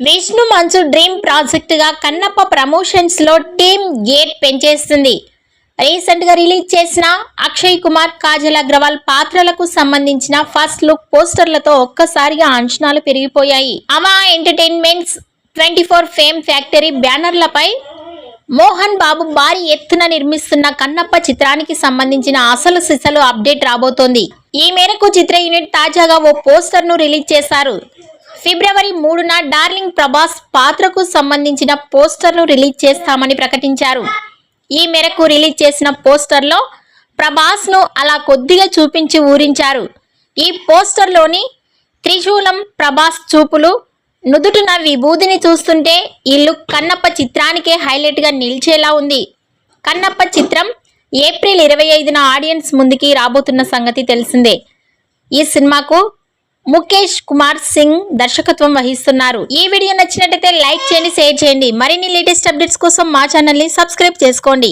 విష్ణు మంచు dream project గా Kannappa promotions లో టీమ్ గేట్ పెంచేస్తుంది. రీసెంట్ గా రిలీజ్ చేసిన అక్షయ్ కుమార్, కాజల్ అగర్వాల్ పాత్రలకు సంబంధించిన ఫస్ట్ లుక్ పోస్టర్లతో ఒక్కసారిగా అంచనాలు పెరిగిపోయాయి. అమా entertainments, 24 fame factory బ్యానర్లపై Mohan Babu భారీ ఎత్తున నిర్మిస్తున్న కన్నప్ప చిత్రానికి సంబంధించిన అసలు సిసలు అప్డేట్ రాబోతోంది. ఈ మేరకు చిత్ర యూనిట్ తాజాగా ఓ పోస్టర్ ను రిలీజ్ చేశారు. ఫిబ్రవరి 3న డార్లింగ్ ప్రభాస్ పాత్రకు సంబంధించిన పోస్టర్ను రిలీజ్ చేస్తామని ప్రకటించారు. ఈ మేరకు రిలీజ్ చేసిన పోస్టర్లో ప్రభాస్ ను అలా కొద్దిగా చూపించి ఊరించారు. ఈ పోస్టర్లోని త్రిశూలం, ప్రభాస్ చూపులు, నుదుటిన విభూదిని చూస్తుంటే ఈ లుక్ కన్నప్ప చిత్రానికే హైలైట్ గా నిలిచేలా ఉంది. కన్నప్ప చిత్రం ఏప్రిల్ 25న ఆడియన్స్ ముందుకి రాబోతున్న సంగతి తెలిసిందే. ఈ సినిమాకు ముఖేష్ కుమార్ సింగ్ దర్శకత్వం వహిస్తున్నారు. ఈ వీడియో నచ్చినట్లయితే లైక్ చేయండి, షేర్ చేయండి. మరిన్ని లేటెస్ట్ అప్డేట్స్ కోసం మా ఛానల్ ని సబ్స్క్రైబ్ చేసుకోండి.